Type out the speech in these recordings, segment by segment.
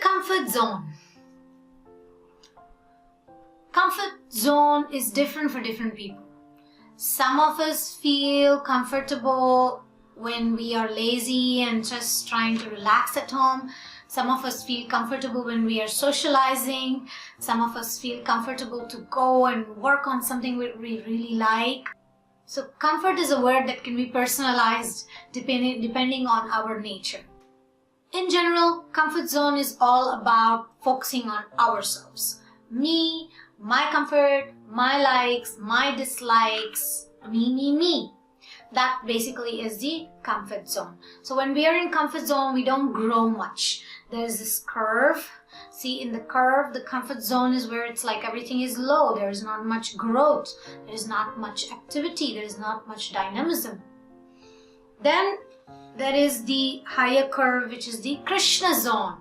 comfort zone. Comfort zone is different for different people. Some of us feel comfortable when we are lazy and just trying to relax at home. Some of us feel comfortable when we are socializing. Some of us feel comfortable to go and work on something we really like. So comfort is a word that can be personalized depending on our nature. In general, comfort zone is all about focusing on ourselves. Me, my comfort, my likes, my dislikes, me. That basically is the comfort zone. So when we are in comfort zone, we don't grow much. There's this curve. See, in the curve, the comfort zone is where it's like everything is low. There is not much growth. There is not much activity. There is not much dynamism. Then there is the higher curve, which is the Krishna zone.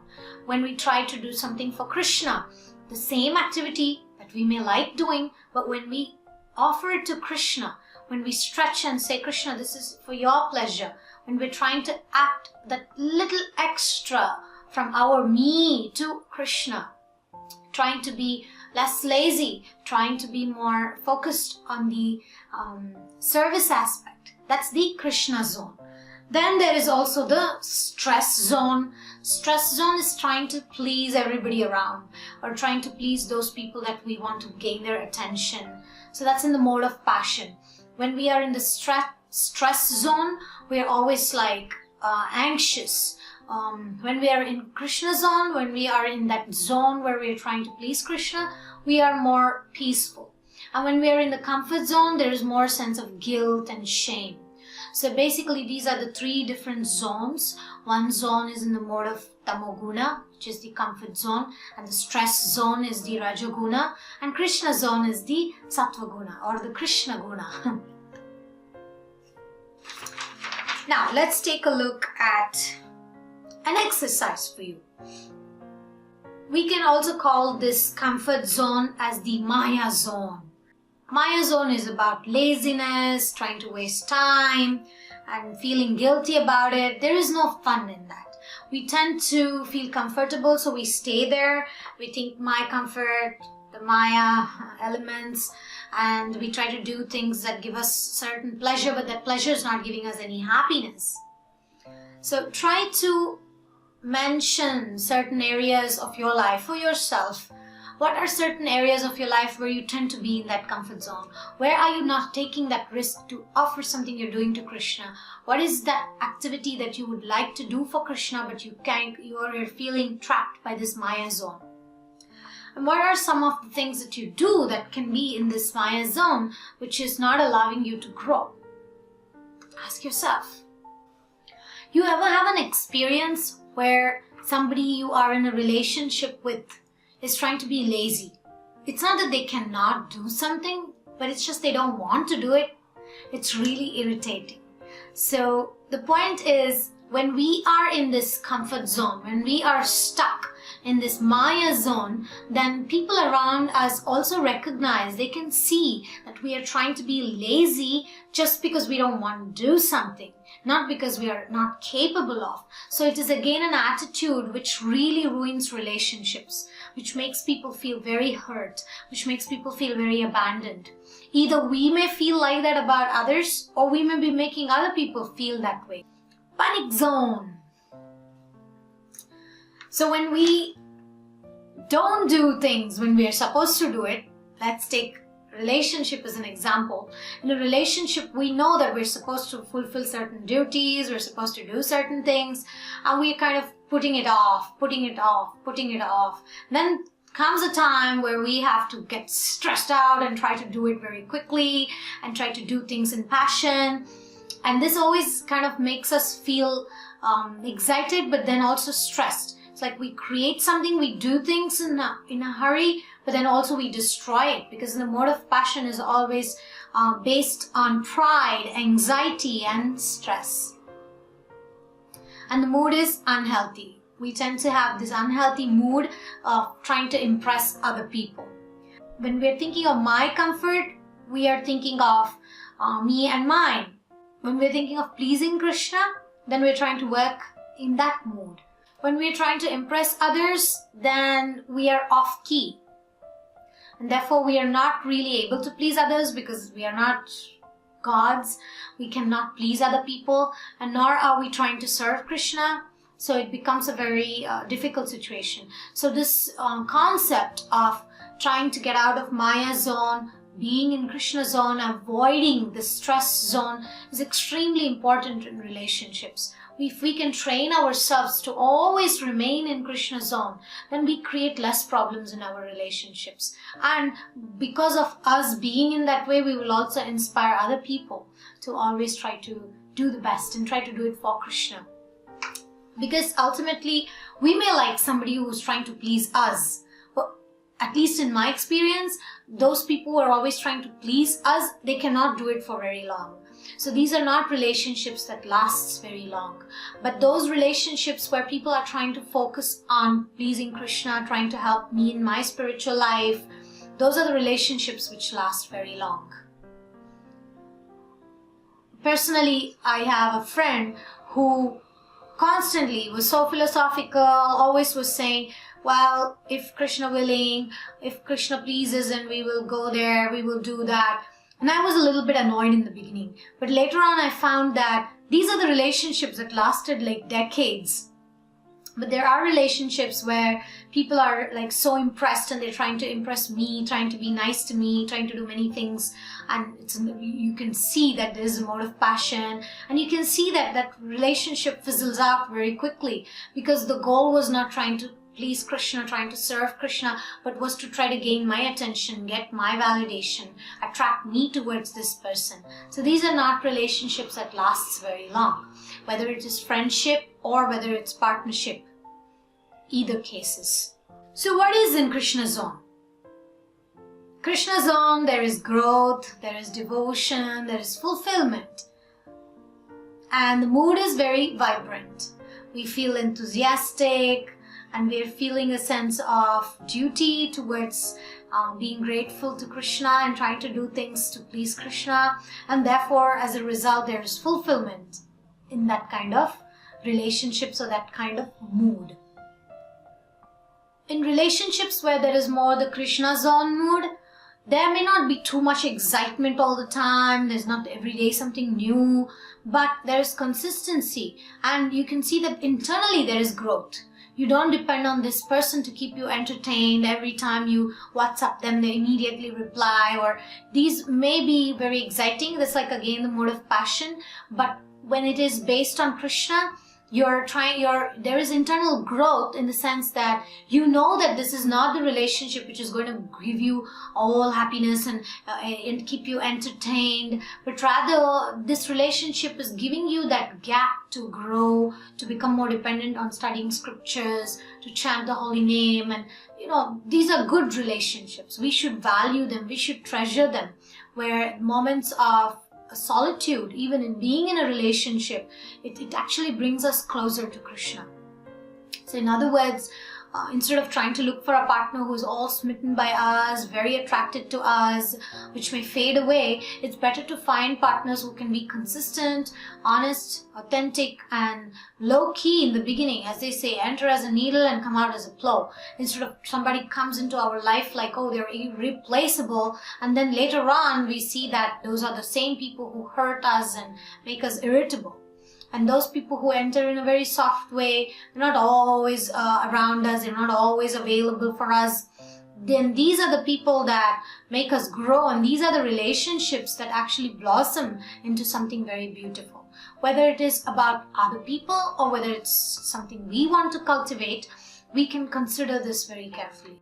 When we try to do something for Krishna, the same activity that we may like doing, but when we offer it to Krishna, when we stretch and say, Krishna, this is for your pleasure, when we're trying to act that little extra from our me to Krishna, trying to be less lazy, trying to be more focused on the service aspect, that's the Krishna zone. Then there is also the stress zone. Stress zone is trying to please everybody around or trying to please those people that we want to gain their attention. So that's in the mode of passion. When we are in the stress zone, we are always like anxious. When we are in Krishna zone, when we are in that zone where we are trying to please Krishna, we are more peaceful. And when we are in the comfort zone, there is more sense of guilt and shame. So basically these are the three different zones. One zone is in the mode of tamoguna, which is the comfort zone, and the stress zone is the rajoguna, and Krishna zone is the sattvaguna or the Krishna guna. Now let's take a look at an exercise for you. We can also call this comfort zone as the Maya zone. Maya zone is about laziness, trying to waste time and feeling guilty about it. There is no fun in that. We tend to feel comfortable, so we stay there. We think my comfort, the Maya elements, and we try to do things that give us certain pleasure, but that pleasure is not giving us any happiness. So try to mention certain areas of your life for yourself. What are certain areas of your life where you tend to be in that comfort zone? Where are you not taking that risk to offer something you're doing to Krishna? What is that activity that you would like to do for Krishna, but you are feeling trapped by this Maya zone? And what are some of the things that you do that can be in this Maya zone, which is not allowing you to grow? Ask yourself. You ever have an experience where somebody you are in a relationship with is trying to be lazy? It's not that they cannot do something, but it's just they don't want to do it. It's really irritating. So the point is, when we are in this comfort zone, when we are stuck in this Maya zone, then people around us also recognize, they can see that we are trying to be lazy just because we don't want to do something, not because we are not capable of. So it is again an attitude which really ruins relationships, which makes people feel very hurt, which makes people feel very abandoned. Either we may feel like that about others, or we may be making other people feel that way. Panic zone. So when we don't do things when we are supposed to do it, let's take relationship as an example. In a relationship, we know that we're supposed to fulfill certain duties, we're supposed to do certain things, and we're kind of putting it off. Then comes a time where we have to get stressed out and try to do it very quickly and try to do things in passion. And this always kind of makes us feel excited, but then also stressed. It's like we create something, we do things in a hurry, but then also we destroy it, because the mode of passion is always based on pride, anxiety, and stress. And the mood is unhealthy. We tend to have this unhealthy mood of trying to impress other people. When we're thinking of my comfort, we are thinking of me and mine. When we're thinking of pleasing Krishna, then we're trying to work in that mood. When we are trying to impress others, then we are off key. And therefore, we are not really able to please others because we are not gods. We cannot please other people, and nor are we trying to serve Krishna. So it becomes a very difficult situation. So this concept of trying to get out of Maya zone, being in Krishna zone, avoiding the stress zone is extremely important in relationships. If we can train ourselves to always remain in Krishna zone, then we create less problems in our relationships. And because of us being in that way, we will also inspire other people to always try to do the best and try to do it for Krishna. Because ultimately, we may like somebody who's trying to please us. But at least in my experience, those people who are always trying to please us, they cannot do it for very long. So these are not relationships that last very long. But those relationships where people are trying to focus on pleasing Krishna, trying to help me in my spiritual life, those are the relationships which last very long. Personally, I have a friend who constantly was so philosophical, always was saying, well, if Krishna willing, if Krishna pleases, and we will go there, we will do that. And I was a little bit annoyed in the beginning. But later on I found that these are the relationships that lasted like decades. But there are relationships where people are like so impressed and they're trying to impress me, trying to be nice to me, trying to do many things. And you can see that there is a mode of passion. And you can see that that relationship fizzles out very quickly because the goal was not trying to please Krishna, trying to serve Krishna, but was to try to gain my attention, get my validation, attract me towards this person. So these are not relationships that lasts very long, whether it is friendship or whether it's partnership, either cases. So what is in Krishna zone? Krishna zone, there is growth, there is devotion, there is fulfillment. And the mood is very vibrant. We feel enthusiastic, and we are feeling a sense of duty towards being grateful to Krishna and trying to do things to please Krishna. And therefore, as a result, there is fulfillment in that kind of relationships or that kind of mood. In relationships where there is more the Krishna zone mood, there may not be too much excitement all the time. There's not every day something new, but there is consistency. And you can see that internally there is growth. You don't depend on this person to keep you entertained. Every time you WhatsApp them, they immediately reply, or these may be very exciting. That's like again the mode of passion. But when it is based on Krishna, there is internal growth in the sense that you know that this is not the relationship which is going to give you all happiness and keep you entertained, but rather this relationship is giving you that gap to grow, to become more dependent on studying scriptures, to chant the holy name. And these are good relationships. We should value them, we should treasure them, where moments of solitude, even in being in a relationship, it actually brings us closer to Krishna. So in other words, instead of trying to look for a partner who's all smitten by us, very attracted to us, which may fade away, it's better to find partners who can be consistent, honest, authentic, and low-key in the beginning. As they say, enter as a needle and come out as a plow. Instead of somebody comes into our life like, oh, they're irreplaceable, and then later on we see that those are the same people who hurt us and make us irritable. And those people who enter in a very soft way, they're not always around us, they're not always available for us. Then these are the people that make us grow, and these are the relationships that actually blossom into something very beautiful. Whether it is about other people or whether it's something we want to cultivate, we can consider this very carefully.